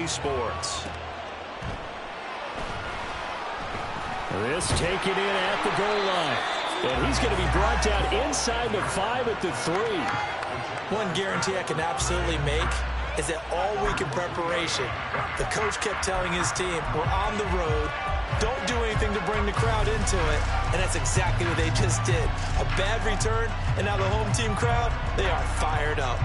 NBC Sports. This taken in at the goal line. And he's going to be brought down inside the 5 at the 3. One guarantee I can absolutely make is that all week in preparation, the coach kept telling his team, we're on the road, don't do anything to bring the crowd into it, and that's exactly what they just did. A bad return, and now the home team crowd, they are fired up.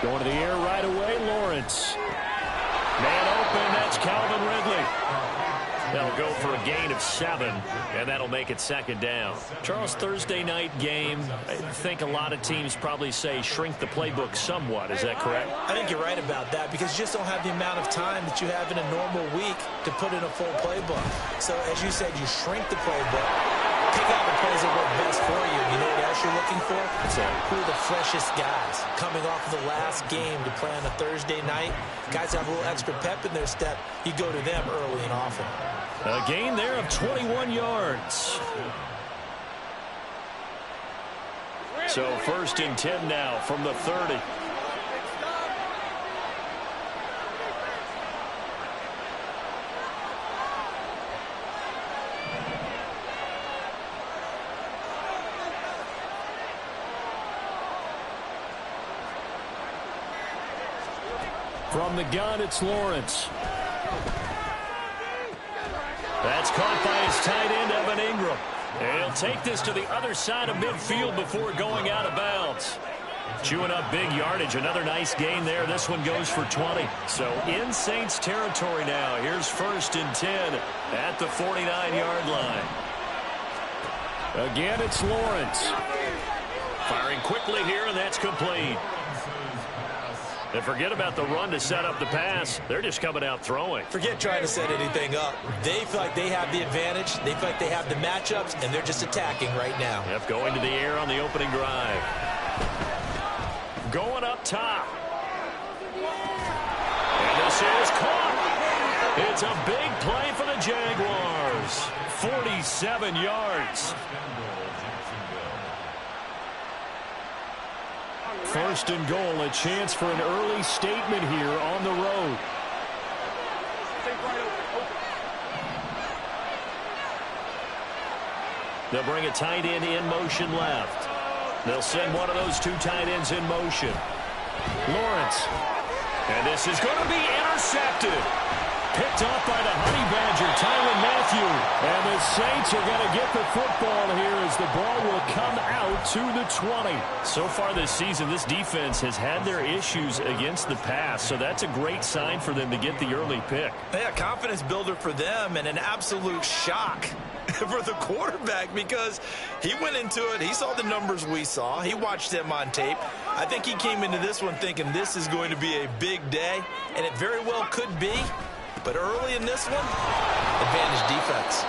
Going to the air right away, Lawrence. Man open, that's Calvin Ridley. That'll go for a gain of 7, and that'll make it 2nd down. Charles, Thursday night game, I think a lot of teams probably say shrink the playbook somewhat. Is that correct? I think you're right about that because you just don't have the amount of time that you have in a normal week to put in a full playbook. So, as you said, you shrink the playbook, pick out the plays that work best for you. You know what else you're looking for? Who are the freshest guys coming off of the last game to play on a Thursday night? Guys have a little extra pep in their step. You go to them early and often. A gain there of 21 yards. So 1st and 10 now from the 30. From the gun, it's Lawrence. That's caught by his tight end, Evan Ingram. And he'll take this to the other side of midfield before going out of bounds. Chewing up big yardage. Another nice gain there. This one goes for 20. So in Saints territory now. Here's 1st and 10 at the 49-yard line. Again, it's Lawrence. Firing quickly here, and that's complete. And forget about the run to set up the pass. They're just coming out throwing. Forget trying to set anything up. They feel like they have the advantage. They feel like they have the matchups, and they're just attacking right now. Yep, going to the air on the opening drive. Going up top. And this is caught. It's a big play for the Jaguars. 47 yards. 1st and goal, a chance for an early statement here on the road. They'll bring a tight end in motion left. They'll send one of those 2 tight ends in motion. Lawrence. And this is going to be intercepted. Picked off by the Honey Badger, Tyrann Mathieu. And the Saints are going to get the football here as the ball will come out to the 20. So far this season, this defense has had their issues against the pass, so that's a great sign for them to get the early pick. Yeah, confidence builder for them and an absolute shock for the quarterback because he went into it. He saw the numbers we saw. He watched them on tape. I think he came into this one thinking this is going to be a big day, and it very well could be. But early in this one, advantage defense.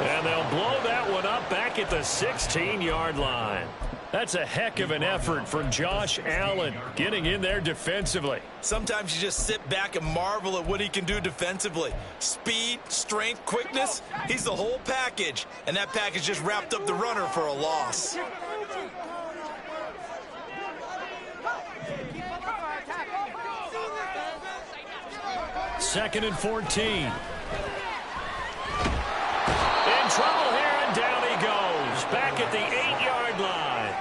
And they'll blow that one up back at the 16-yard line. That's a heck of an effort from Josh Allen getting in there defensively. Sometimes you just sit back and marvel at what he can do defensively. Speed, strength, quickness, he's the whole package. And that package just wrapped up the runner for a loss. Second and 14. In trouble here, and down he goes. Back at the 8-yard line.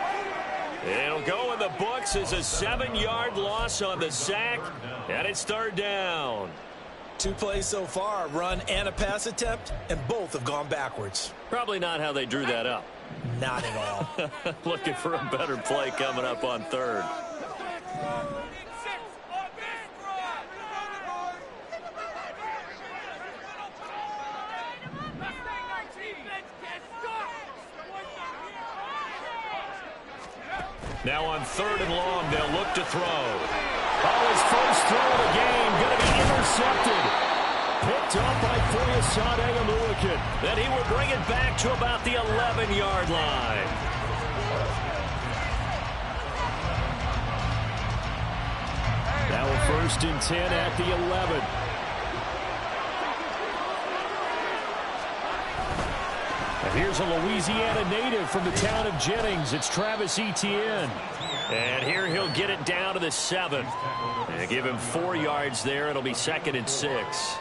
It'll go in the books as a 7-yard loss on the sack, and it's 3rd down. 2 plays so far, a run and a pass attempt, and both have gone backwards. Probably not how they drew that up. Not at all. Looking for a better play coming up on 3rd. Now on 3rd and long, they'll look to throw. Oh, his first throw of the game, going to be intercepted. Picked up by Foyesade Oluokun. second. Then he will bring it back to about the 11-yard line. Now a 1st and 10 at the 11. And here's a Louisiana native from the town of Jennings. It's Travis Etienne. And here he'll get it down to the 7. And give him 4 yards there. It'll be 2nd and 6.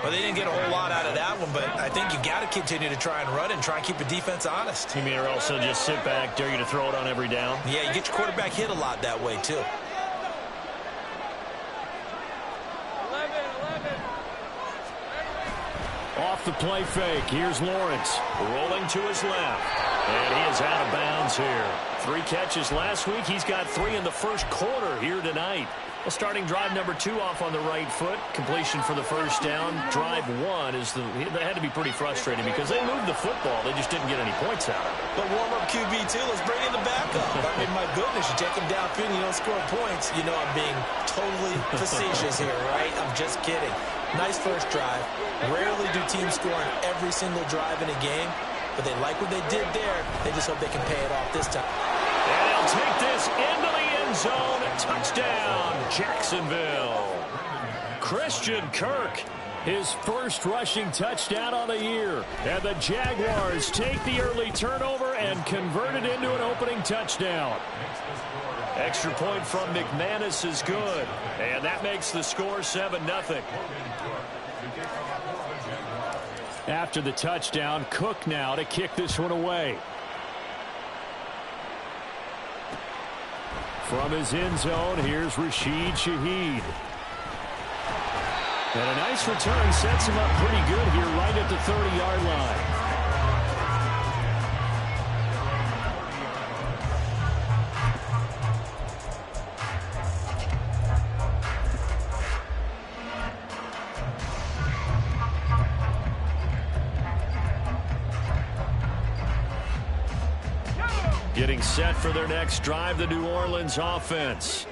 Well, they didn't get a whole lot out of that one, but I think you got to continue to try and run and try and keep the defense honest. You mean or also just sit back, dare you to throw it on every down? Yeah, you get your quarterback hit a lot that way, too. Off the play fake, here's Lawrence, rolling to his left. And he is out of bounds here. 3 catches last week. He's got 3 in the first quarter here tonight. Well, starting drive number 2 off on the right foot. Completion for the 1st down. Drive 1 is they had to be pretty frustrating because they moved the football. They just didn't get any points out of it. But warm-up QB, too. Let's bring in the backup. I mean, my goodness, you take him downfield and you don't score points. You know I'm being totally facetious here, right? I'm just kidding. Nice first drive. Rarely do teams score on every single drive in a game, but they like what they did there. They just hope they can pay it off this time. And they'll take this into the end zone. Touchdown, Jacksonville. Christian Kirk, his first rushing touchdown on the year. And the Jaguars take the early turnover and convert it into an opening touchdown. Extra point from McManus is good. And that makes the score 7-0. After the touchdown, Cook now to kick this one away. From his end zone, here's Rashid Shaheed. And a nice return sets him up pretty good here right at the 30-yard line. Getting set for their next drive, the New Orleans offense.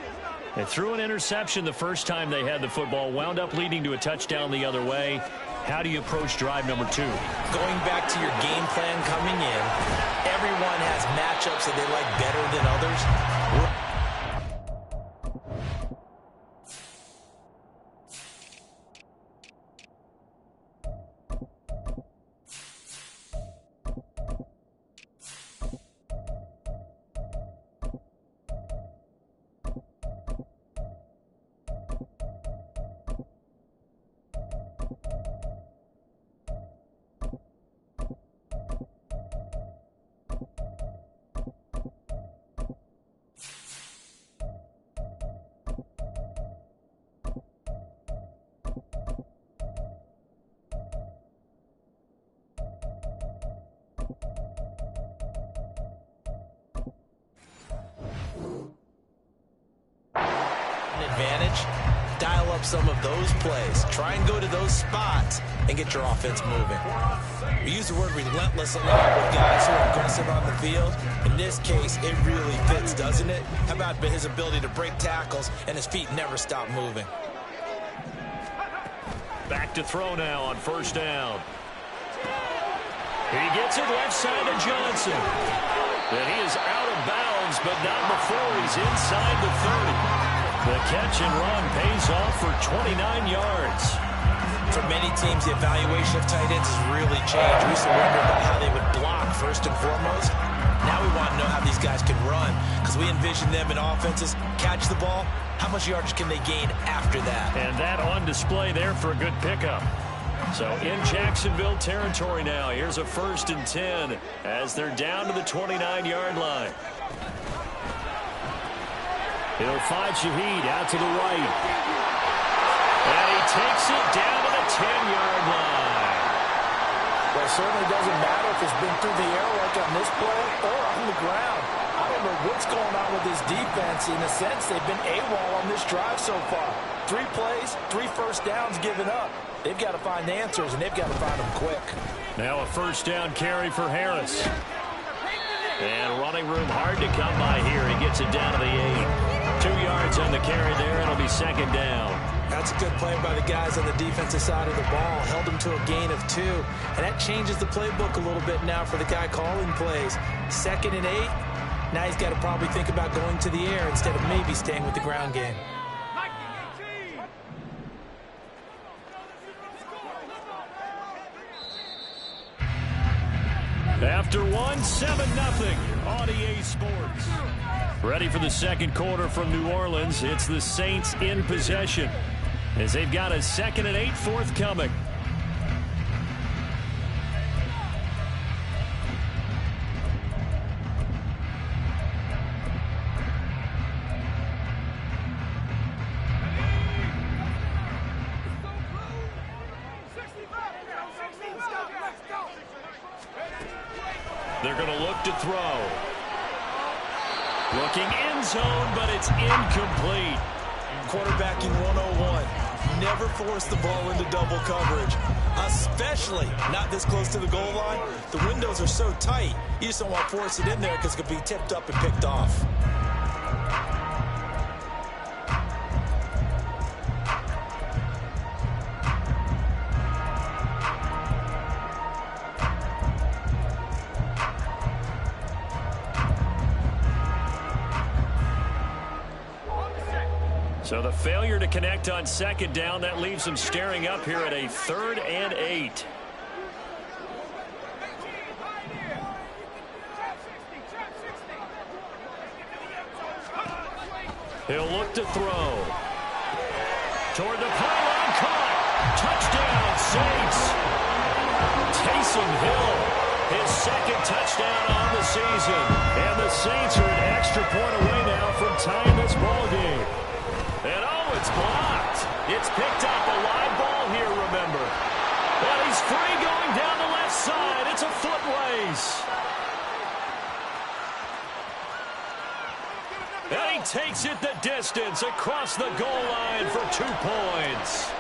They threw an interception the first time they had the football, wound up leading to a touchdown the other way. How do you approach drive number 2? Going back to your game plan coming in, everyone has matchups that they like better than others. Advantage, dial up some of those plays. Try and go to those spots and get your offense moving. We use the word relentless a lot with guys who are aggressive on the field. In this case, it really fits, doesn't it? How about his ability to break tackles and his feet never stop moving? Back to throw now on 1st down. He gets it left side to Johnson. And he is out of bounds, but not before he's inside the 30. The catch and run pays off for 29 yards. For many teams, the evaluation of tight ends has really changed. We used to wonder about how they would block first and foremost. Now we want to know how these guys can run because we envision them in offenses. Catch the ball, how much yardage can they gain after that? And that on display there for a good pickup. So in Jacksonville territory now. Here's a 1st and 10 as they're down to the 29-yard line. He'll find Shaheed out to the right. And he takes it down to the 10-yard line. Well, it certainly doesn't matter if it's been through the air like on this play or on the ground. I don't know what's going on with this defense. In a sense, they've been AWOL on this drive so far. 3 plays, 3 first downs given up. They've got to find answers, and they've got to find them quick. Now a 1st down carry for Harris. And running room hard to come by here. He gets it down to the 8. 2 yards on the carry there. It'll be 2nd down. That's a good play by the guys on the defensive side of the ball. Held them to a gain of 2. And that changes the playbook a little bit now for the guy calling plays. 2nd and 8. Now he's got to probably think about going to the air instead of maybe staying with the ground game. After 1, 7-0 on EA Sports. Ready for the second quarter from New Orleans. It's the Saints in possession as they've got a 2nd and 8 forthcoming. They're going to look to throw. Looking end zone, but it's incomplete. Quarterbacking 101. Never force the ball into double coverage, especially not this close to the goal line. The windows are so tight, you just don't want to force it in there because it could be tipped up and picked off. So the failure to connect on 2nd down, that leaves them staring up here at a 3rd and 8. He'll look to throw. Toward the pylon, caught. Touchdown, Saints. Taysom Hill, his 2nd touchdown on the season. And the Saints are an extra point away now from tying this ball game. And oh, it's blocked. It's picked up. A live ball here, remember. And he's free going down the left side. It's a foot race. And he takes it the distance across the goal line for 2 points.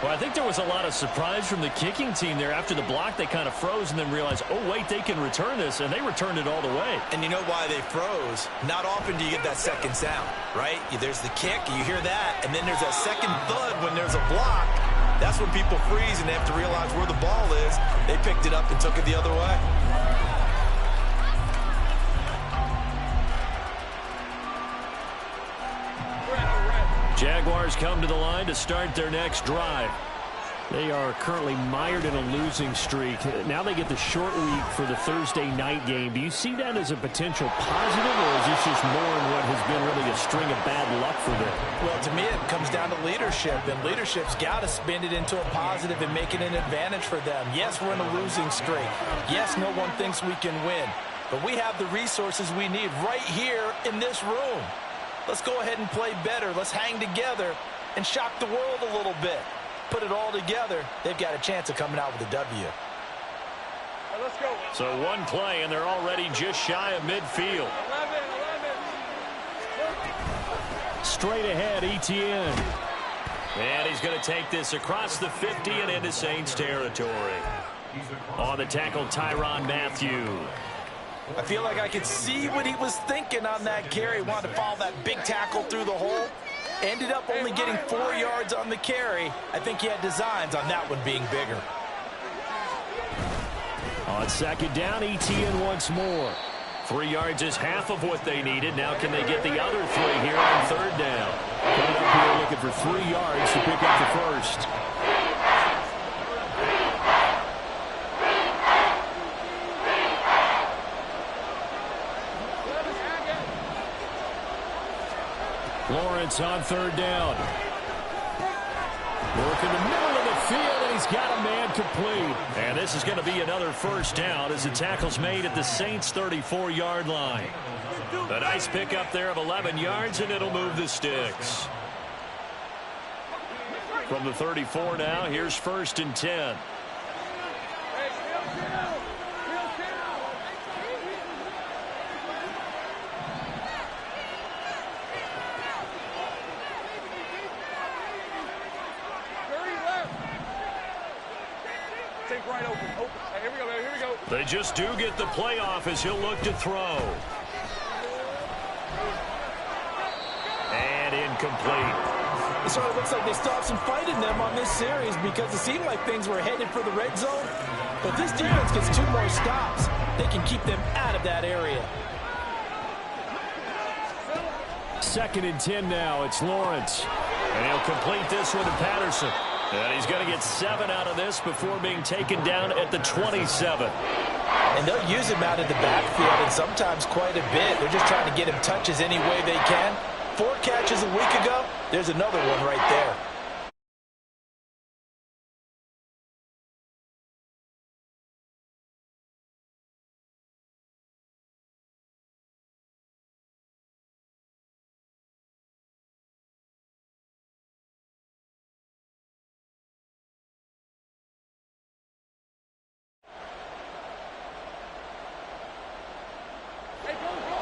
Well, I think there was a lot of surprise from the kicking team there. After the block, they kind of froze and then realized, oh, wait, they can return this, and they returned it all the way. And you know why they froze? Not often do you get that second sound, right? There's the kick, you hear that, and then there's that second thud when there's a block. That's when people freeze and they have to realize where the ball is. They picked it up and took it the other way. Jaguars come to the line to start their next drive. They are currently mired in a losing streak. Now they get the short week for the Thursday night game. Do you see that as a potential positive, or is this just more in what has been really a string of bad luck for them? Well, to me, it comes down to leadership, and leadership's got to spin it into a positive and make it an advantage for them. Yes, we're in a losing streak. Yes, no one thinks we can win, but we have the resources we need right here in this room. Let's go ahead and play better. Let's hang together and shock the world a little bit. Put it all together, they've got a chance of coming out with a W. Let's go. So one play, and they're already just shy of midfield. 11. Straight ahead, Etienne. And he's going to take this across the 50 and into Saints territory. On the tackle, Tyrann Mathieu. I feel like I could see what he was thinking on that carry. Wanted to follow that big tackle through the hole. Ended up only getting 4 yards on the carry. I think he had designs on that one being bigger. On 2nd down, Etienne once more. 3 yards is half of what they needed. Now can they get the other 3 here on 3rd down? Coming up here looking for 3 yards to pick up the first. Lawrence on 3rd down. Working the middle of the field, and he's got a man complete. And this is going to be another first down as the tackle's made at the Saints' 34-yard line. A nice pickup there of 11 yards, and it'll move the sticks. From the 34 now, here's 1st and 10. They just do get the playoff as he'll look to throw. And incomplete. It sort of looks like they still have some fight in them on this series because it seemed like things were headed for the red zone. But this defense gets 2 more stops. They can keep them out of that area. 2nd and 10 now. It's Lawrence. And he'll complete this one to Patterson. And he's going to get 7 out of this before being taken down at the 27. And they'll use him out in the backfield, and sometimes quite a bit. They're just trying to get him touches any way they can. 4 catches a week ago. There's another one right there.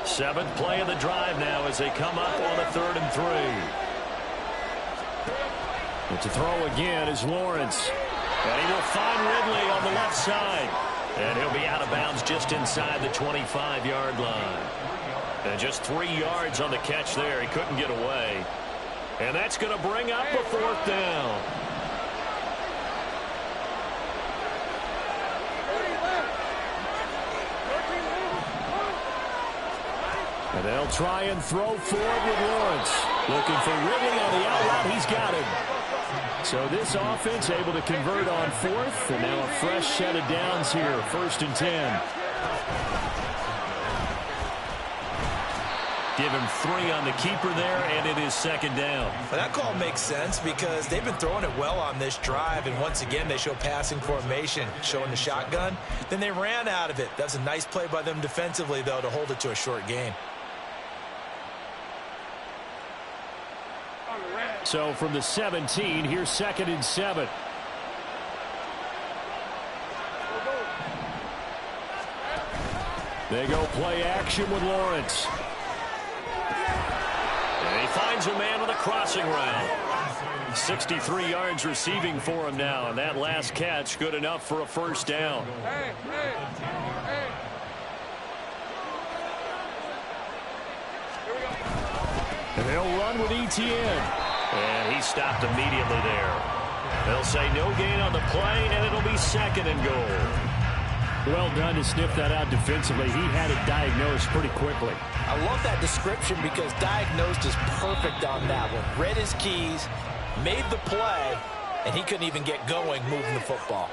Seventh play of the drive now as they come up on a 3rd and 3. But to throw again is Lawrence. And he will find Ridley on the left side. And he'll be out of bounds just inside the 25-yard line. And just 3 yards on the catch there. He couldn't get away. And that's going to bring up a 4th down. And they'll try and throw forward with Lawrence. Looking for Ridley on the out route. He's got him. So this offense able to convert on 4th. And now a fresh set of downs here. 1st and 10. Give him 3 on the keeper there, and it is 2nd down. Well, that call makes sense because they've been throwing it well on this drive, and once again they show passing formation, showing the shotgun. Then they ran out of it. That's a nice play by them defensively, though, to hold it to a short gain. So from the 17, here's 2nd and 7. They go play action with Lawrence. And he finds a man on the crossing route. 63 yards receiving for him now, and that last catch good enough for a 1st down. And they'll run with Etienne. And he stopped immediately there. They'll say no gain on the play, and it'll be 2nd and goal. Well done to sniff that out defensively. He had it diagnosed pretty quickly. I love that description because diagnosed is perfect on that one. Read his keys, made the play, and he couldn't even get going moving the football.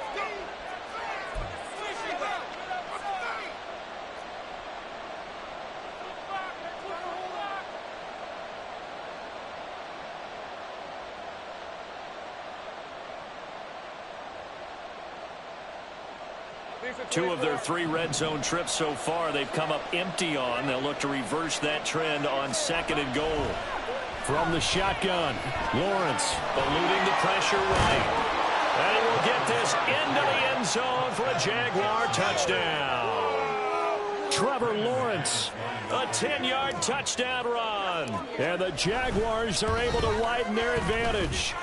Two of their 3 red zone trips so far they've come up empty on. They'll look to reverse that trend on 2nd and goal. From the shotgun, Lawrence eluding the pressure right. And he will get this into the end zone for a Jaguar touchdown. Trevor Lawrence, a 10-yard touchdown run. And the Jaguars are able to widen their advantage.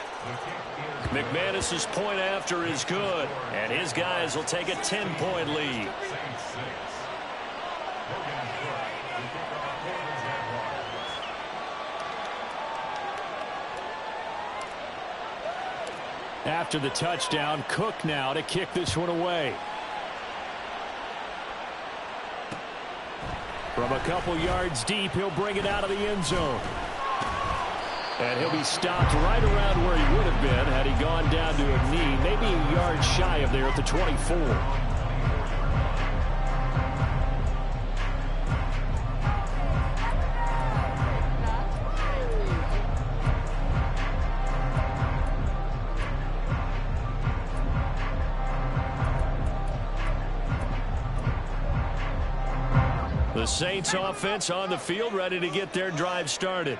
McManus's point after is good, and his guys will take a 10-point lead. After the touchdown, Cook now to kick this one away. From a couple yards deep, he'll bring it out of the end zone. And he'll be stopped right around where he would have been had he gone down to a knee, maybe a yard shy of there at the 24. The Saints offense on the field, ready to get their drive started.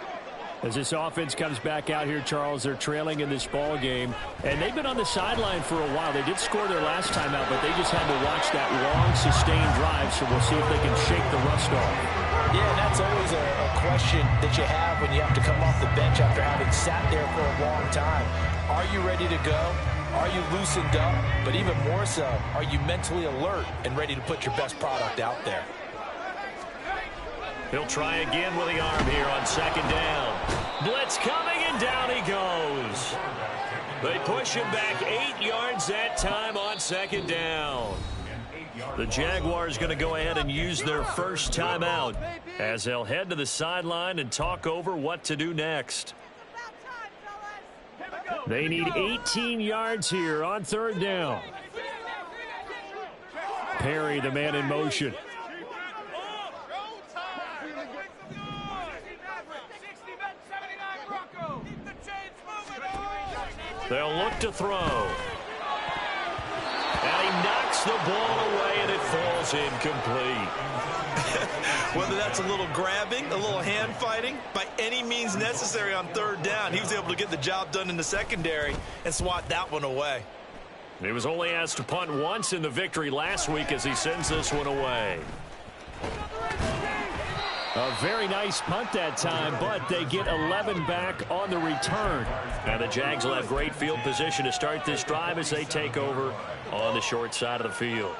As this offense comes back out here, Charles, they're trailing in this ball game, and they've been on the sideline for a while. They did score their last time out, but they just had to watch that long, sustained drive, so we'll see if they can shake the rust off. Yeah, and that's always a question that you have when you have to come off the bench after having sat there for a long time. Are you ready to go? Are you loosened up? But even more so, are you mentally alert and ready to put your best product out there? He'll try again with the arm here on 2nd down. Blitz coming, and down he goes. They push him back 8 yards that time on second down. The Jaguars going to go ahead and use their first timeout as they'll head to the sideline and talk over what to do next. They need 18 yards here on third down. Perry, the man in motion. They'll look to throw. And he knocks the ball away, and it falls incomplete. Whether that's a little grabbing, a little hand fighting, by any means necessary on third down, he was able to get the job done in the secondary and swat that one away. He was only asked to punt once in the victory last week as he sends this one away. A very nice punt that time, but they get 11 back on the return. And the Jags will have great field position to start this drive as they take over on the short side of the field.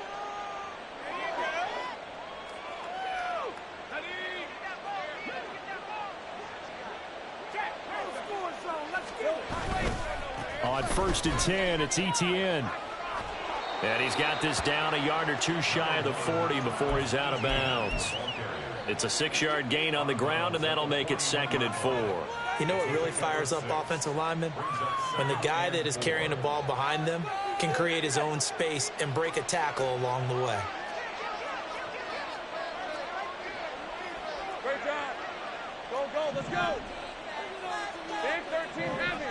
On 1st and 10, it's Etienne. And he's got this down a yard or two shy of the 40 before he's out of bounds. It's a 6-yard gain on the ground, and that'll make it 2nd and 4. You know what really fires up offensive linemen? When the guy that is carrying the ball behind them can create his own space and break a tackle along the way. Great job. Go, let's go. Big 13 heavy.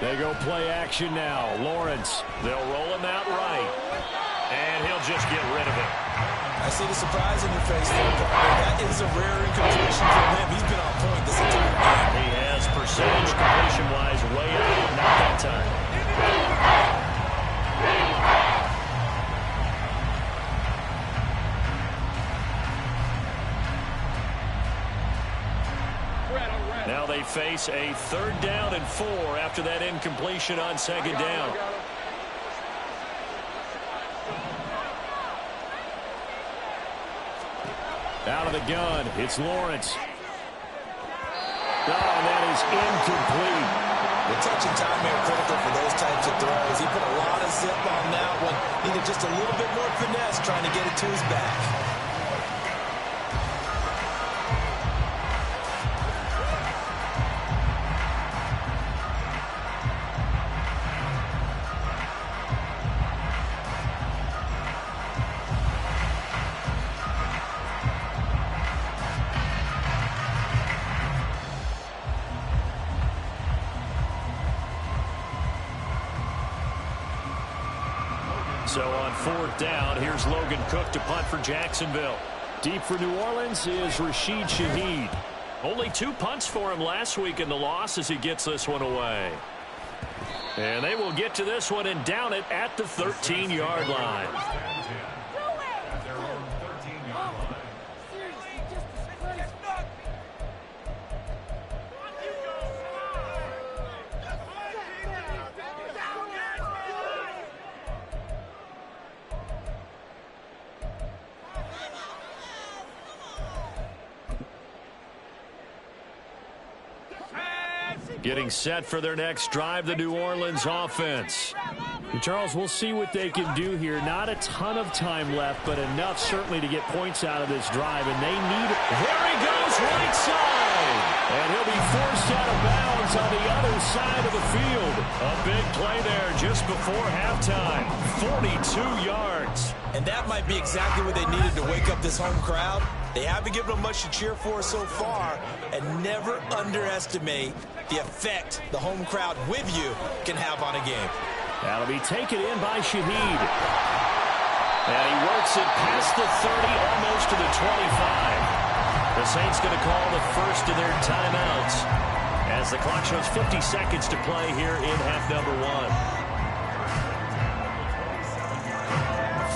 They go play action now. Lawrence, they'll roll him out right. And he'll just get rid of it. I see the surprise in your face there, partner. That is a rare incompletion from him. He's been on point this entire game. He has percentage completion-wise way up, not that time. Now they face a 3rd down and 4 after that incompletion on 2nd down. Out of the gun, it's Lawrence. Oh, that is incomplete. The touch and time are critical for those types of throws. He put a lot of zip on that one. Needed just a little bit more finesse trying to get it to his back. So on 4th down, here's Logan Cook to punt for Jacksonville. Deep for New Orleans is Rashid Shaheed. Only 2 punts for him last week in the loss as he gets this one away. And they will get to this one and down it at the 13-yard line. Getting set for their next drive, the New Orleans offense. Charles, we'll see what they can do here. Not a ton of time left, but enough certainly to get points out of this drive, and they need it. There he goes, right side. And he'll be forced out of bounds on the other side of the field. A big play there just before halftime. 42 yards. And that might be exactly what they needed to wake up this home crowd. They haven't given them much to cheer for so far, and never underestimate the effect the home crowd with you can have on a game. That'll be taken in by Shaheed. And he works it past the 30, almost to the 25. The Saints going to call the first of their timeouts as the clock shows 50 seconds to play here in half number 1.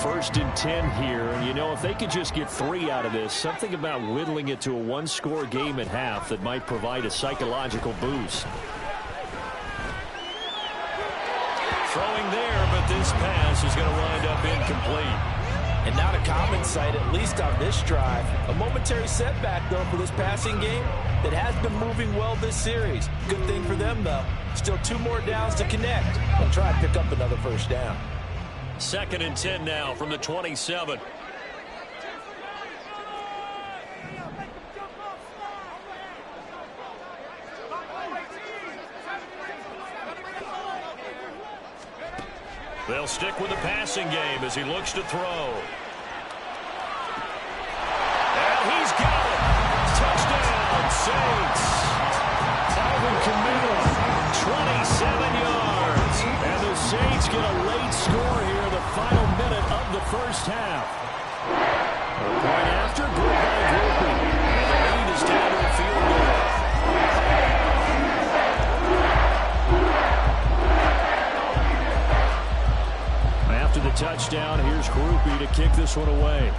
1st and 10 here, and you know, if they could just get 3 out of this, something about whittling it to a 1-score game at half that might provide a psychological boost. Throwing there, but this pass is going to wind up incomplete. And not a common sight, at least on this drive. A momentary setback, though, for this passing game that has been moving well this series. Good thing for them, though. Still 2 more downs to connect and try and pick up another first down. 2nd and 10 now from the 27. They'll stick with the passing game as he looks to throw. And he's got it. Touchdown, Saints. Alvin Kamara, 27 yards. And the Saints get a late score here in the final minute of the first half. A point after, good by Groupie. And the lead is down to a field goal. After the touchdown, here's Groupie to kick this one away.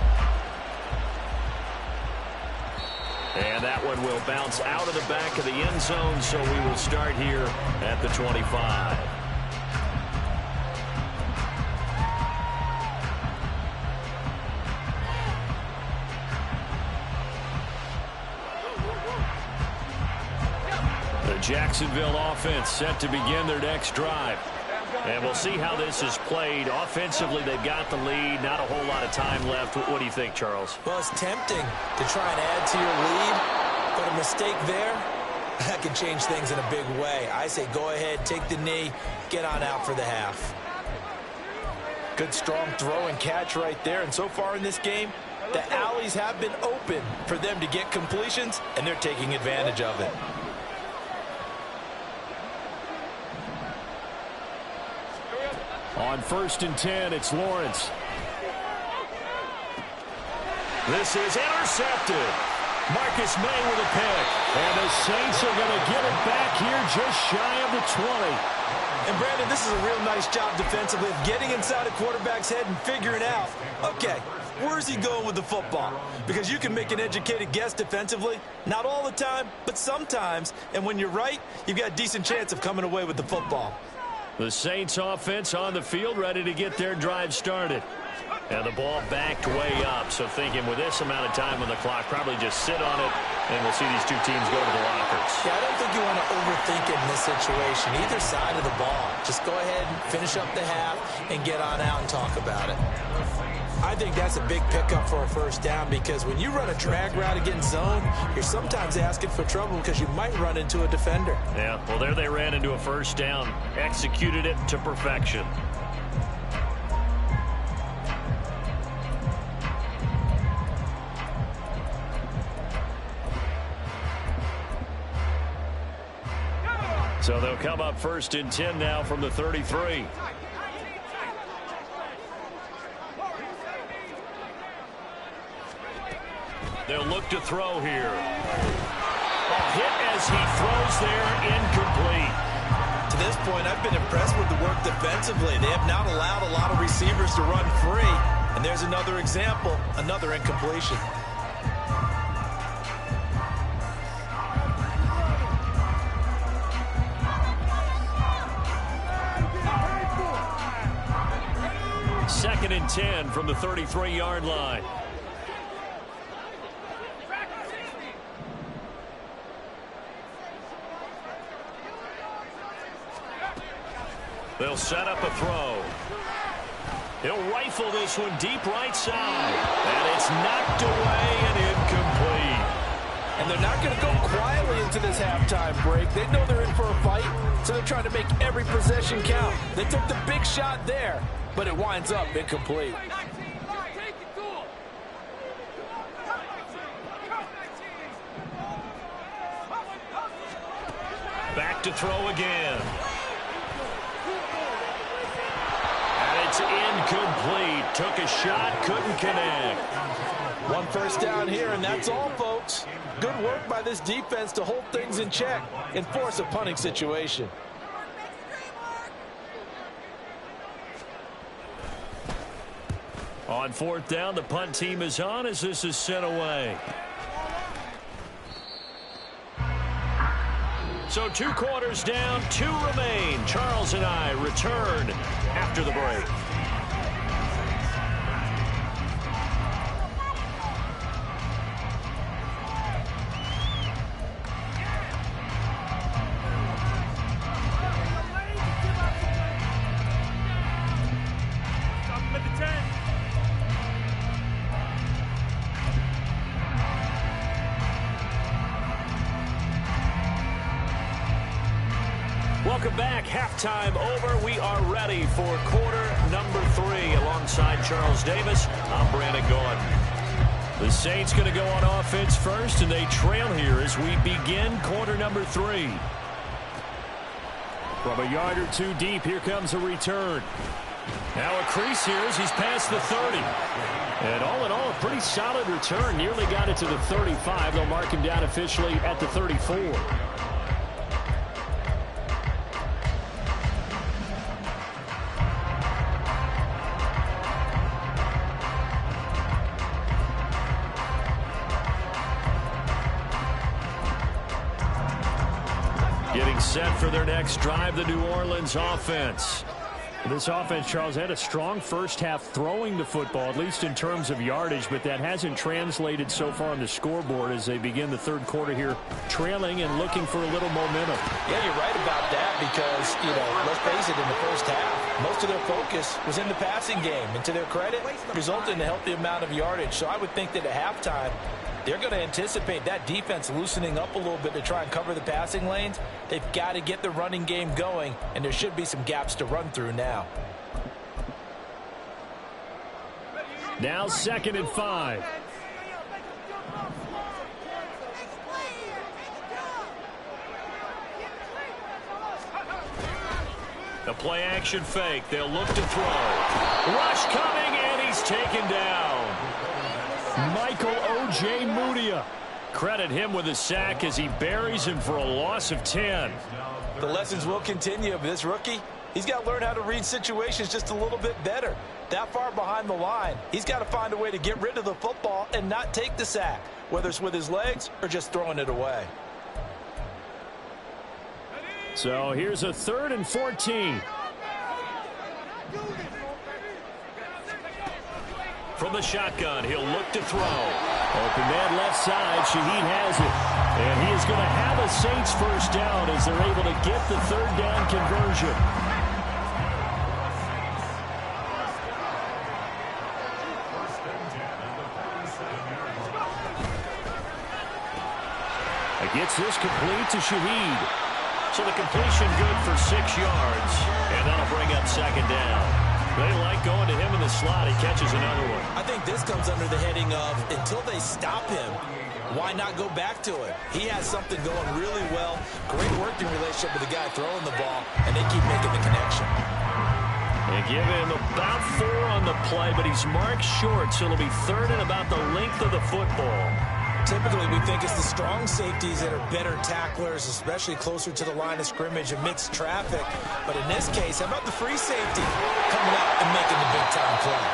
And that one will bounce out of the back of the end zone, so we will start here at the 25. The Jacksonville offense set to begin their next drive. And we'll see how this is played. Offensively, they've got the lead. Not a whole lot of time left. What do you think, Charles? Well, it's tempting to try and add to your lead, but a mistake there, that can change things in a big way. I say go ahead, take the knee, get on out for the half. Good, strong throw and catch right there. And so far in this game, the alleys have been open for them to get completions, and they're taking advantage of it. On 1st and 10, it's Lawrence. This is intercepted. Marcus May with a pick. And the Saints are going to get it back here just shy of the 20. And, Brandon, this is a real nice job defensively of getting inside a quarterback's head and figuring out, okay, where's he going with the football? Because you can make an educated guess defensively. Not all the time, but sometimes. And when you're right, you've got a decent chance of coming away with the football. The Saints offense on the field, ready to get their drive started. And the ball backed way up. So thinking with this amount of time on the clock, probably just sit on it, and we'll see these two teams go to the lockers. Yeah, I don't think you want to overthink it in this situation. Either side of the ball. Just go ahead and finish up the half and get on out and talk about it. I think that's a big pickup for a first down because when you run a drag route against zone, you're sometimes asking for trouble because you might run into a defender. Yeah, well, there they ran into a first down. Executed it to perfection. So they'll come up 1st and 10 now from the 33. They'll look to throw here. A hit as he throws there, incomplete. To this point, I've been impressed with the work defensively. They have not allowed a lot of receivers to run free. And there's another example, another incompletion. Second and 10 from the 33-yard line. They'll set up a throw. He'll rifle this one deep right side. And it's knocked away and incomplete. And they're not going to go quietly into this halftime break. They know they're in for a fight, so they're trying to make every possession count. They took the big shot there, but it winds up incomplete. Back to throw again. And it's incomplete. Took a shot, couldn't connect. One first down here, and that's all, folks. Good work by this defense to hold things in check and force a punting situation. On 4th down, the punt team is on as this is sent away. So 2 quarters down, 2 remain. Charles and I return after the break. Welcome back. Halftime over. We are ready for quarter number 3. Alongside Charles Davis, I'm Brandon Gaudin. The Saints going to go on offense first, and they trail here as we begin quarter number 3. From a yard or two deep, here comes a return. Now a crease here as he's past the 30. And all in all, a pretty solid return. Nearly got it to the 35. They'll mark him down officially at the 34. Getting set for their next drive, the New Orleans offense. This offense, Charles, had a strong first half throwing the football, at least in terms of yardage, but that hasn't translated so far on the scoreboard as they begin the third quarter here, trailing and looking for a little momentum. Yeah, you're right about that because, let's face it, in the first half, most of their focus was in the passing game. And to their credit, resulted in a healthy amount of yardage. So I would think that at halftime, they're going to anticipate that defense loosening up a little bit to try and cover the passing lanes. They've got to get the running game going, and there should be some gaps to run through now. Now 2nd and 5. The play action fake. They'll look to throw. Rush coming, and he's taken down. Michael O.J. Mudia. Credit him with a sack as he buries him for a loss of 10. The lessons will continue, but this rookie, he's got to learn how to read situations just a little bit better. That far behind the line, he's got to find a way to get rid of the football and not take the sack, whether it's with his legs or just throwing it away. So here's a 3rd and 14. From the shotgun, he'll look to throw. Open man left side. Shaheed has it. And he is going to have a Saints first down as they're able to get the 3rd down conversion. He gets this complete to Shaheed. So the completion good for 6 yards. And that'll bring up 2nd down. They like going to him in the slot. He catches another one. I think this comes under the heading of until they stop him, why not go back to it? He has something going really well. Great working relationship with the guy throwing the ball, and they keep making the connection. They give him about 4 on the play, but he's marked short, so it'll be 3rd and about the length of the football. Typically, we think it's the strong safeties that are better tacklers, especially closer to the line of scrimmage amidst traffic. But in this case, how about the free safety coming out and making the big-time play?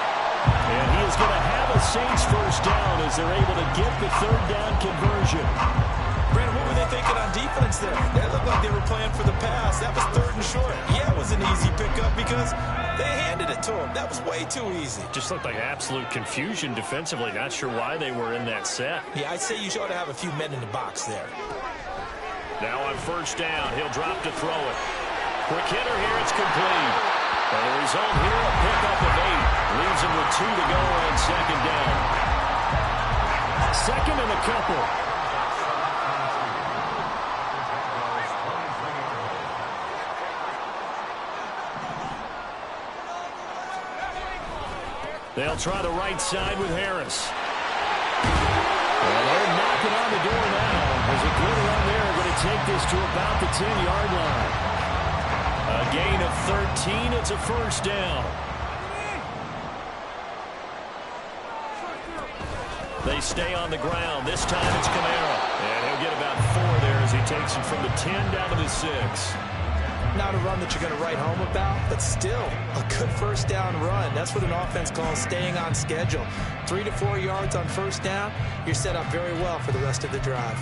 And he is going to have a Saints first down as they're able to get the 3rd down conversion. Brandon, what were they thinking on defense there? They looked like they were playing for the pass. That was 3rd and short. Yeah, it was an easy pickup because they handed it to him. That was way too easy. Just looked like absolute confusion defensively. Not sure why they were in that set. Yeah, I'd say you ought to have a few men in the box there. Now on first down, he'll drop to throw it. Quick hitter here, it's complete. And the result here, a pickup of 8. Leaves him with 2 to go on 2nd down. 2nd and a couple. They'll try the right side with Harris. And they're knocking on the door now. There's a good run there. Going to take this to about the 10-yard line. A gain of 13. It's a first down. They stay on the ground. This time it's Kamara. And he'll get about 4 there as he takes it from the 10 down to the 6. Not a run that you're going to write home about, but still a good first down run. That's what an offense calls staying on schedule. 3 to 4 yards on first down, you're set up very well for the rest of the drive.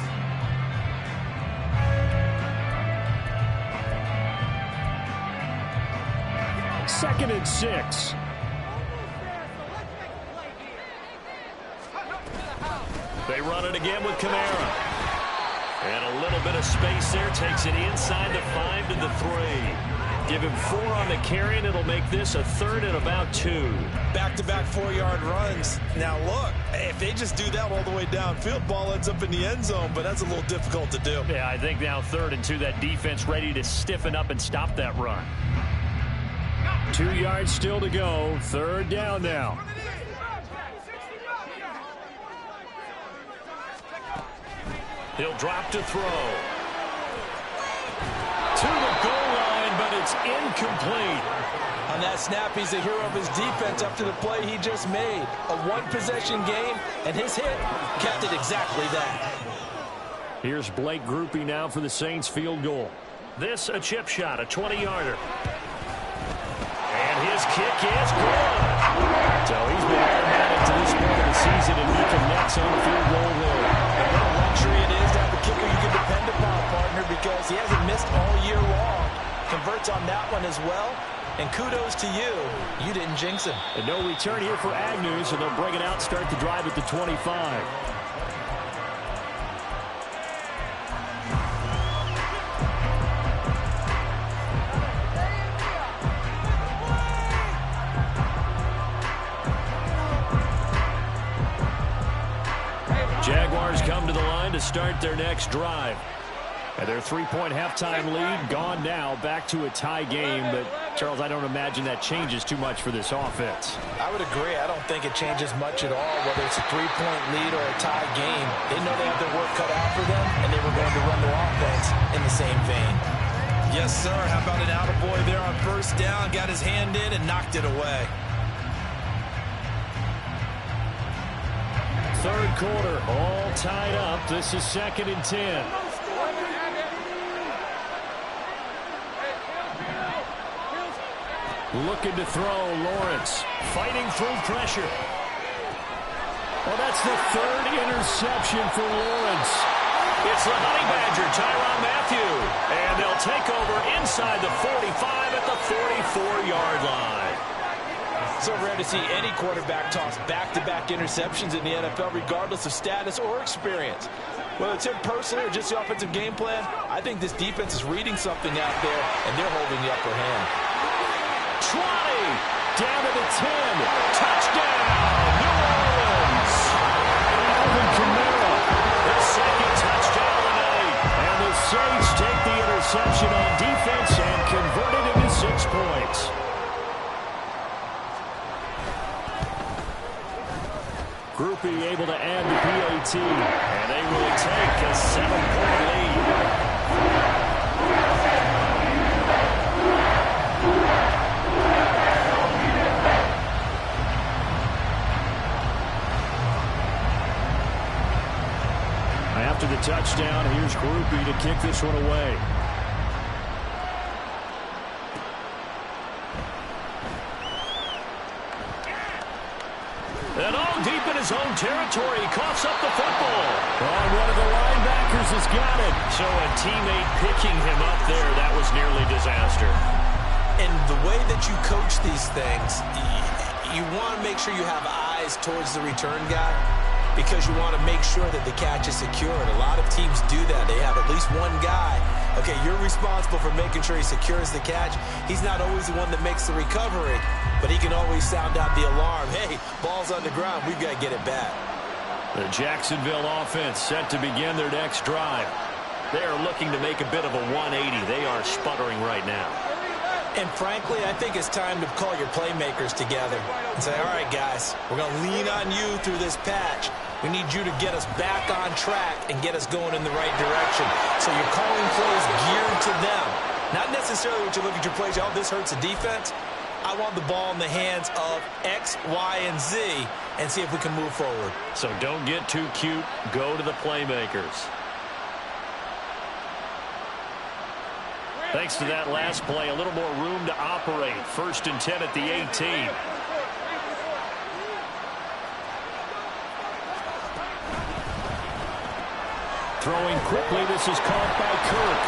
Second and 6. They run it again with Kamara. And a little bit of space there. Takes it inside the 5 to the 3. Give him 4 on the carry, and it'll make this a 3rd and about 2. Back-to-back 4-yard runs. Now, look, if they just do that all the way downfield, ball ends up in the end zone, but that's a little difficult to do. Yeah, I think now 3rd and 2, that defense ready to stiffen up and stop that run. 2 yards still to go. 3rd down now. He'll drop to throw. To the goal line, but it's incomplete. On that snap, he's the hero of his defense after the play he just made. A one-possession game, and his hit kept it exactly that. Here's Blake Grupe now for the Saints field goal. This a chip shot, a 20-yarder. And his kick is good. So he's been automatic to this point of the season, and he connects on the field goal there. And what a luxury it is to have a kicker you can depend upon, partner, because he hasn't missed all year long. Converts on that one as well. And kudos to you. You didn't jinx him. And no return here for Agnew, so they'll bring it out, start the drive at the 25. Jaguars come to the line to start their next drive. And their 3-point halftime lead gone now, back to a tie game. But, Charles, I don't imagine that changes too much for this offense. I would agree. I don't think it changes much at all, whether it's a 3-point lead or a tie game. They know they have their work cut out for them, and they were going to run their offense in the same vein. Yes, sir. How about an attaboy there on 1st down? Got his hand in and knocked it away. 3rd quarter, all tied up. This is 2nd and 10. Looking to throw, Lawrence. Fighting through pressure. Well, that's the 3rd interception for Lawrence. It's the Honey Badger, Tyrann Mathieu. And they'll take over inside the 45 at the 44-yard line. So rare to see any quarterback toss back-to-back interceptions in the NFL, regardless of status or experience. Whether it's him personally or just the offensive game plan, I think this defense is reading something out there, and they're holding the upper hand. 20, down to the 10, touchdown, New Orleans. Alvin Kamara, the 2nd touchdown of the night. And the Saints take the interception on defense and convert it into 6 points. Grupe able to add the PAT, and they will take a 7-point lead. After the touchdown, here's Grupe to kick this one away. And all deep in his own territory, he coughs up the football. Oh, one of the linebackers has got it. So a teammate picking him up there, that was nearly disaster. And the way that you coach these things, you want to make sure you have eyes towards the return guy, because you want to make sure that the catch is secured. A lot of teams do that. They have at least one guy. Okay, you're responsible for making sure he secures the catch. He's not always the one that makes the recovery, but he can always sound out the alarm. Hey, ball's on the ground. We've got to get it back. The Jacksonville offense set to begin their next drive. They are looking to make a bit of a 180. They are sputtering right now. And frankly, I think it's time to call your playmakers together and say, all right, guys, we're going to lean on you through this patch. We need you to get us back on track and get us going in the right direction. So you're calling plays geared to them. Not necessarily what you look at your plays, oh, this hurts the defense. I want the ball in the hands of X, Y, and Z and see if we can move forward. So don't get too cute. Go to the playmakers. Thanks to that last play, a little more room to operate. 1st and 10 at the 18. Throwing quickly, this is caught by Kirk.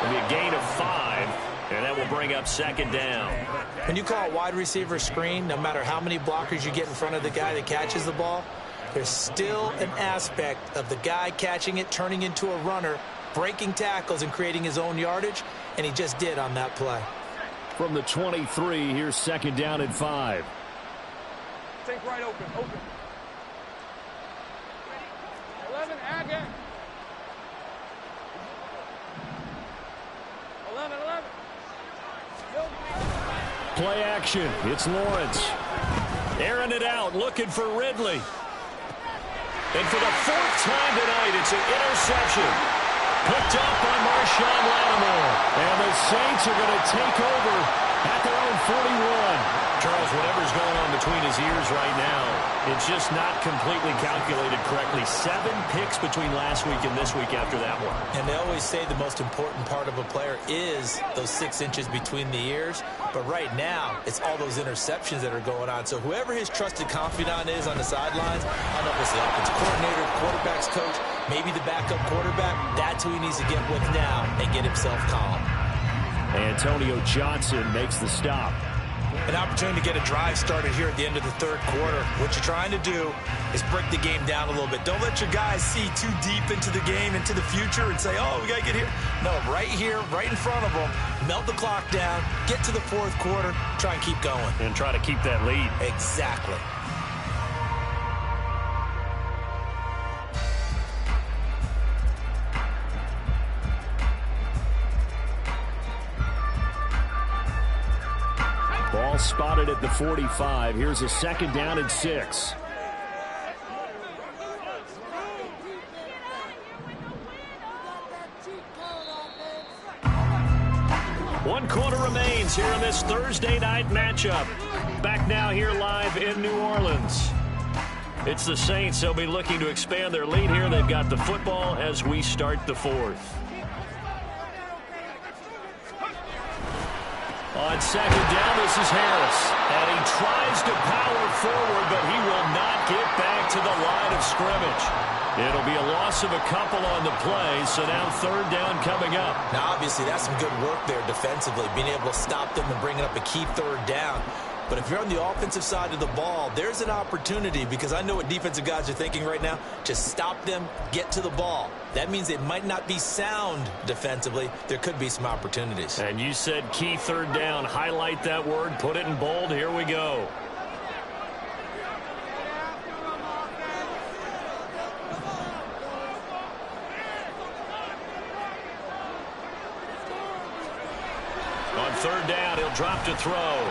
It'll be a gain of 5, and that will bring up 2nd down. When you call a wide receiver screen, no matter how many blockers you get in front of the guy that catches the ball, there's still an aspect of the guy catching it, turning into a runner, breaking tackles and creating his own yardage. and he just did on that play. From the 23, here's 2nd down and 5. Take right open. 11, Agate. 11. Play action. It's Lawrence. Airing it out, looking for Ridley. And for the 4th time tonight, it's an interception. Picked up by Marshawn Lattimore. And the Saints are going to take over at their own 41. Charles, whatever's going on between his ears right now, it's just not completely calculated correctly. 7 picks between last week and this week after that one. And they always say the most important part of a player is those 6 inches between the ears. But right now, it's all those interceptions that are going on. So whoever his trusted confidant is on the sidelines, I don't know if it's the offensive coordinator, quarterback's coach, maybe the backup quarterback, that's who he needs to get with now and get himself calm. Antonio Johnson makes the stop. An opportunity to get a drive started here at the end of the 3rd quarter. What you're trying to do is break the game down a little bit. Don't let your guys see too deep into the game, into the future, and say, oh, we got to get here. No, right here, right in front of them, melt the clock down, get to the 4th quarter, try and keep going. And try to keep that lead. Exactly. Ball spotted at the 45. Here's a 2nd down and 6. One quarter remains here in this Thursday night matchup. Back now here live in New Orleans. It's the Saints. They'll be looking to expand their lead here. They've got the football as we start the 4th. On 2nd down, this is Harris. And he tries to power forward, but he will not get back to the line of scrimmage. It'll be a loss of a couple on the play, so now 3rd down coming up. Now, obviously, that's some good work there defensively, being able to stop them and bringing up a key 3rd down. But if you're on the offensive side of the ball, there's an opportunity, because I know what defensive guys are thinking right now. Just stop them, get to the ball. That means it might not be sound defensively. There could be some opportunities. And you said key 3rd down. Highlight that word. Put it in bold. Here we go. On 3rd down, he'll drop to throw.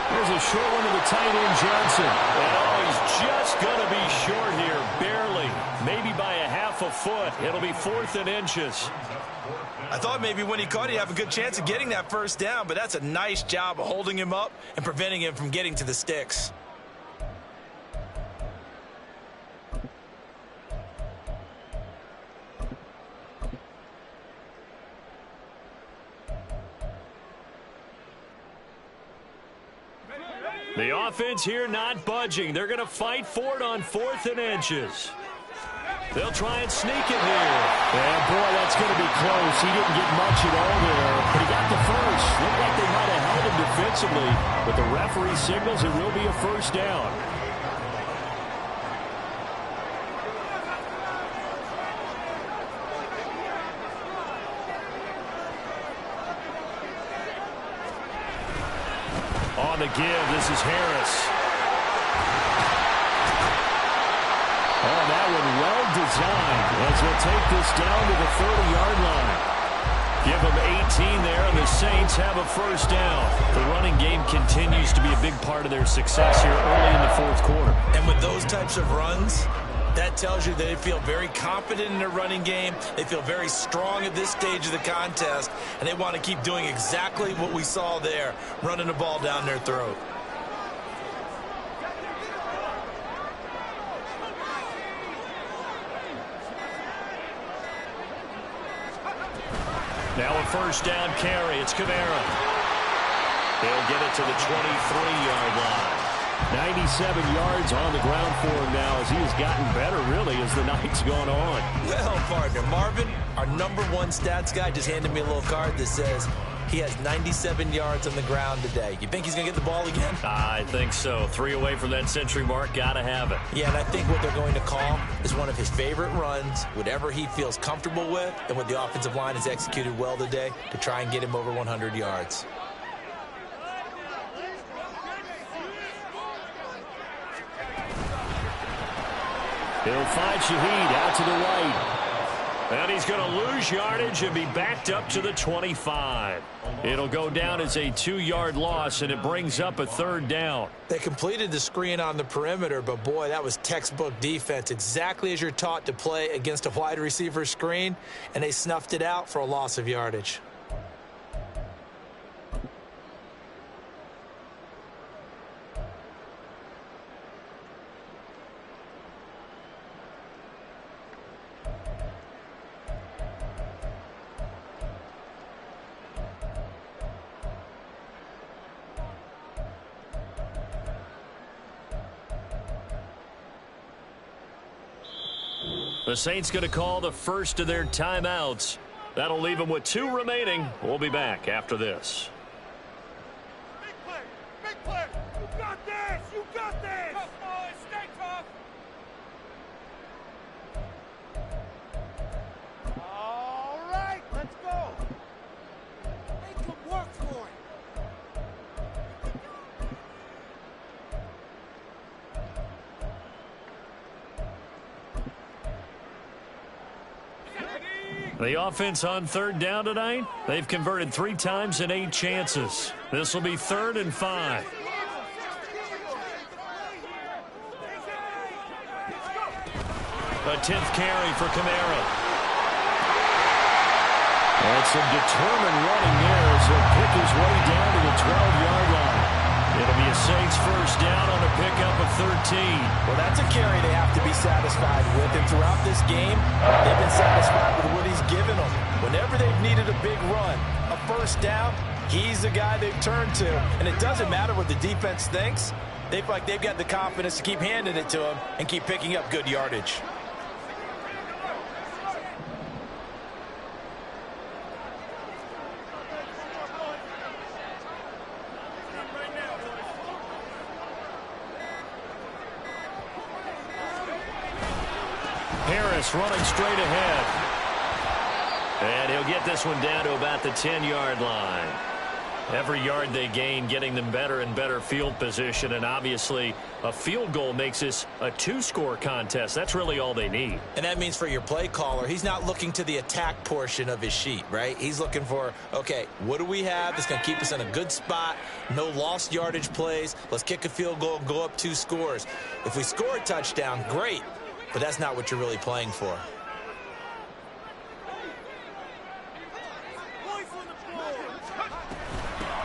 Here's a short one to the tight end, Johnson. And he's just going to be short here, barely. Maybe by a half a foot. It'll be 4th and inches. I thought maybe when he caught, he'd have a good chance of getting that 1st down, but that's a nice job of holding him up and preventing him from getting to the sticks. The offense here not budging. They're going to fight for it on 4th and inches. They'll try and sneak it here. And, boy, that's going to be close. He didn't get much at all there, but he got the first. Looked like they might have held him defensively, but the referee signals it will be a 1st down. On the give, this is Harris. Oh, that one well designed as we'll take this down to the 30-yard line. Give them 18 there, and the Saints have a 1st down. The running game continues to be a big part of their success here early in the 4th quarter. And with those types of runs, that tells you that they feel very confident in their running game. They feel very strong at this stage of the contest, and they want to keep doing exactly what we saw there, running the ball down their throat. Now a 1st down carry. It's Kamara. They'll get it to the 23-yard line. 97 yards on the ground for him now as he has gotten better, really, as the night's gone on. Well, partner, Marvin, our #1 stats guy, just handed me a little card that says He has 97 yards on the ground today. You think he's going to get the ball again? I think so. 3 away from that century mark. Got to have it. Yeah, and I think what they're going to call is one of his favorite runs, whatever he feels comfortable with, and what the offensive line has executed well today to try and get him over 100 yards. He'll find Shaheed out to the right. And he's going to lose yardage and be backed up to the 25. It'll go down as a 2-yard loss, and it brings up a 3rd down. They completed the screen on the perimeter, but, boy, that was textbook defense, exactly as you're taught to play against a wide receiver screen, and they snuffed it out for a loss of yardage. The Saints going to call the first of their timeouts. That'll leave them with 2 remaining. We'll be back after this. Big play. Big play. You got this. You got this. Tough boys. Stay tough. All right. Let's go. Make them work for it. The offense on 3rd down tonight, they've converted 3 times in 8 chances. This will be 3rd and 5. A 10th carry for Kamara. And some determined running there as he'll pick his way down to the 12-yard line. It'll be a Saints first down on a pickup of 13. Well, that's a carry they have to be satisfied with. And throughout this game, they've been satisfied with what he's given them. Whenever they've needed a big run, a first down, he's the guy they've turned to. And it doesn't matter what the defense thinks. They feel like they've got the confidence to keep handing it to him and keep picking up good yardage. Harris running straight ahead. And he'll get this one down to about the 10-yard line. Every yard they gain getting them better and better field position, and obviously a field goal makes this a 2-score contest. That's really all they need. And that means for your play caller, he's not looking to the attack portion of his sheet, right? He's looking for, okay, what do we have that's going to keep us in a good spot? No lost yardage plays. Let's kick a field goal and go up 2 scores. If we score a touchdown, great. But that's not what you're really playing for.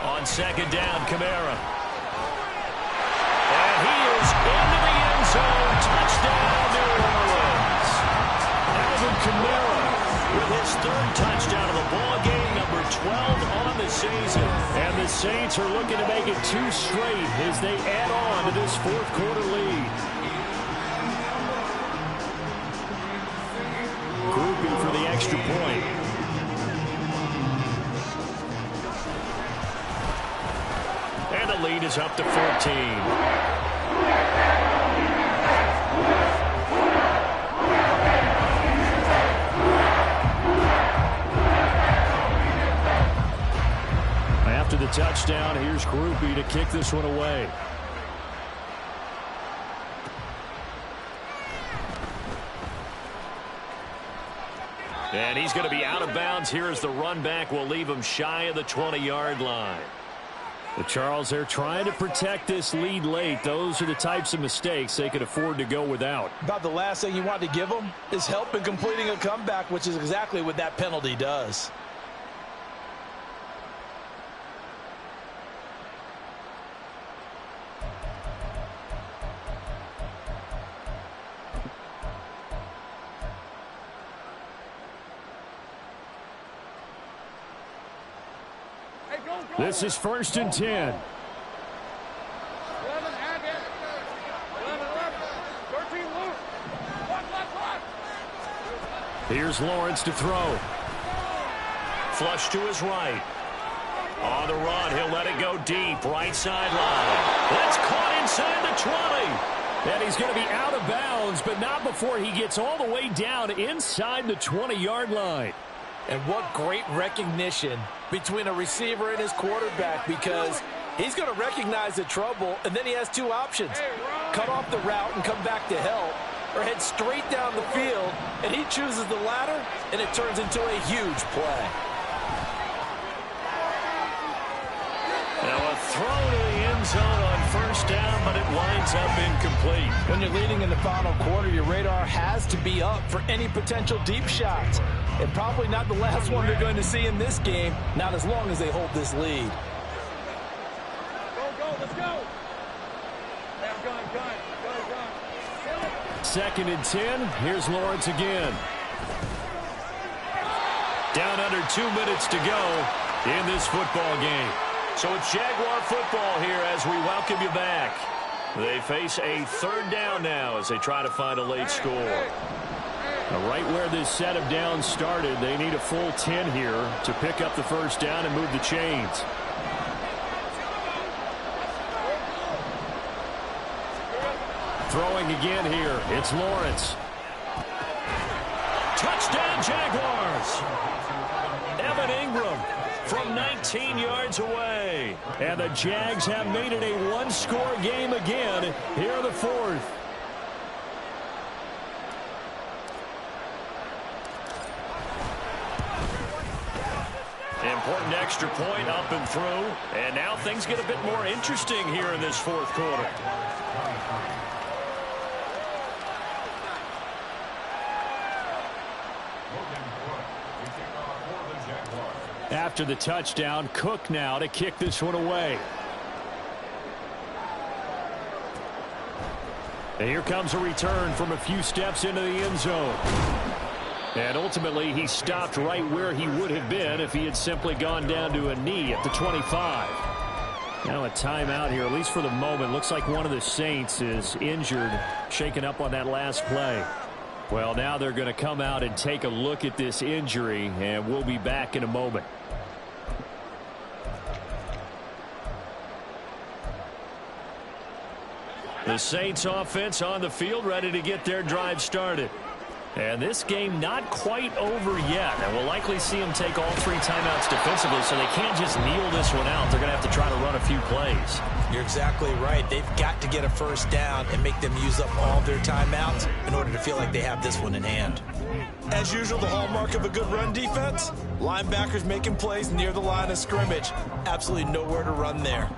On 2nd down, Kamara. And he is into the end zone. Touchdown, New Orleans. Alvin Kamara with his 3rd touchdown of the ball game, number 12 on the season. And the Saints are looking to make it 2 straight as they add on to this 4th quarter lead. Grouping for the extra point. And the lead is up to 14. After the touchdown, here's Groupie to kick this one away. And he's going to be out of bounds here as the run back will leave him shy of the 20-yard line. The Charles, they're trying to protect this lead late. Those are the types of mistakes they could afford to go without. About the last thing you want to give them is help in completing a comeback, which is exactly what that penalty does. This is 1st and 10. 11, Agate. 11, 13, loose. Left. Here's Lawrence to throw. Flush to his right. On the run, he'll let it go deep, right sideline. That's caught inside the 20. And he's going to be out of bounds, but not before he gets all the way down inside the 20-yard line. And what great recognition between a receiver and his quarterback, because he's going to recognize the trouble, and then he has two options. Cut off the route and come back to help, or head straight down the field, and he chooses the latter, and it turns into a huge play. Now a throw to the end zone on first down, but it winds up incomplete. When you're leading in the final quarter, your radar has to be up for any potential deep shots. And probably not the last one they're going to see in this game, not as long as they hold this lead. Go, let's go. Go. 2nd and 10. Here's Lawrence again. Down under 2 minutes to go in this football game. So it's Jaguar football here as we welcome you back. They face a 3rd down now as they try to find a late score. Now, right where this set of downs started, they need a full 10 here to pick up the first down and move the chains. Throwing again here, it's Lawrence. Touchdown Jaguars! Evan Ingram from 19 yards away. And the Jags have made it a one-score game again here in the 4th. Important extra point up and through. And now things get a bit more interesting here in this 4th quarter. After the touchdown, Cook now to kick this one away. And here comes a return from a few steps into the end zone. And ultimately, he stopped right where he would have been if he had simply gone down to a knee at the 25. Now a timeout here, at least for the moment. Looks like one of the Saints is injured, shaken up on that last play. Well, now they're going to come out and take a look at this injury, and we'll be back in a moment. The Saints offense on the field, ready to get their drive started. And this game not quite over yet. And we'll likely see them take all 3 timeouts defensively, so they can't just kneel this one out. They're going to have to try to run a few plays. You're exactly right. They've got to get a first down and make them use up all their timeouts in order to feel like they have this one in hand. As usual, the hallmark of a good run defense, linebackers making plays near the line of scrimmage. Absolutely nowhere to run there.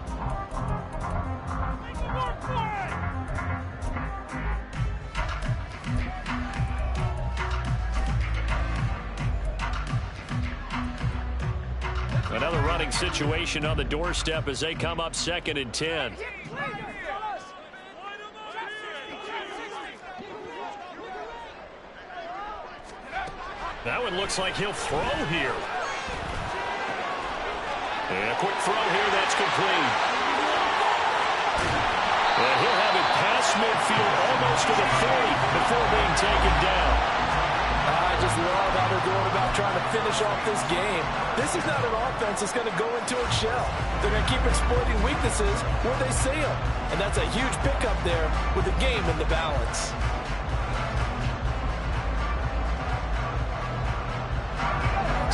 Another running situation on the doorstep as they come up 2nd and 10. That one looks like he'll throw here. And a quick throw here, that's complete. And he'll have it past midfield almost to the 40 before being taken down. I just love how they're going about trying to finish off this game. This is not an offense that's going to go into its shell. They're going to keep exploiting weaknesses where they see them. And that's a huge pickup there with the game in the balance.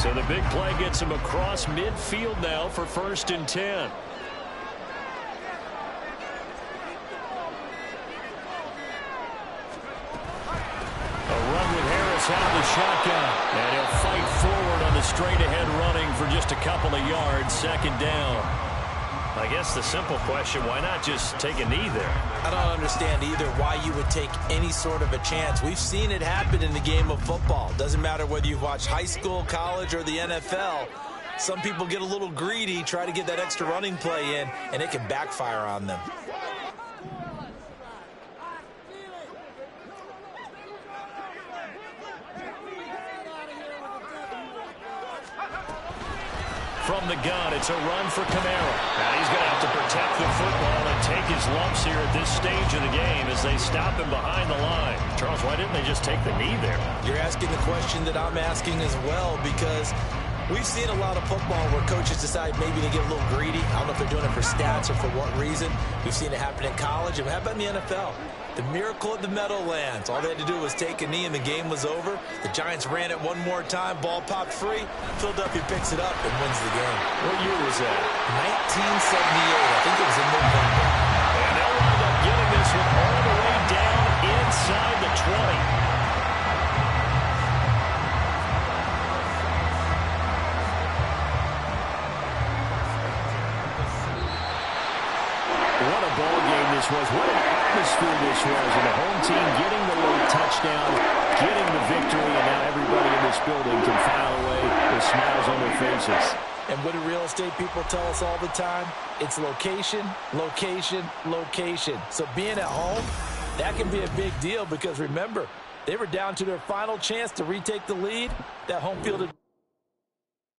So the big play gets him across midfield now for 1st and 10. Out of the shotgun, and he'll fight forward on the straight-ahead running for just a couple of yards. 2nd down. I guess the simple question, why not just take a knee there? I don't understand either why you would take any sort of a chance. We've seen it happen in the game of football. Doesn't matter whether you've watched high school, college, or the NFL. Some people get a little greedy, try to get that extra running play in, and it can backfire on them. From the gun, it's a run for Kamara. Now he's going to have to protect the football and take his lumps here at this stage of the game as they stop him behind the line. Charles, why didn't they just take the knee there? You're asking the question that I'm asking as well, because We've seen a lot of football where coaches decide maybe to get a little greedy. I don't know if they're doing it for stats or for what reason. We've seen it happen in college. And how about in the NFL? The miracle of the Meadowlands. All they had to do was take a knee and the game was over. The Giants ran it one more time. Ball popped free. Philadelphia picks it up and wins the game. What year was that? 1978. I think it was in November. And they'll wind up getting this one all the way down inside the 20. What a ball game this was. What an atmosphere this was. And the home team getting the late touchdown, getting the victory, and now everybody in this building can file away with smiles on their faces. And what do real estate people tell us all the time? It's location, location, location. So being at home, that can be a big deal because remember, they were down to their final chance to retake the lead. That home field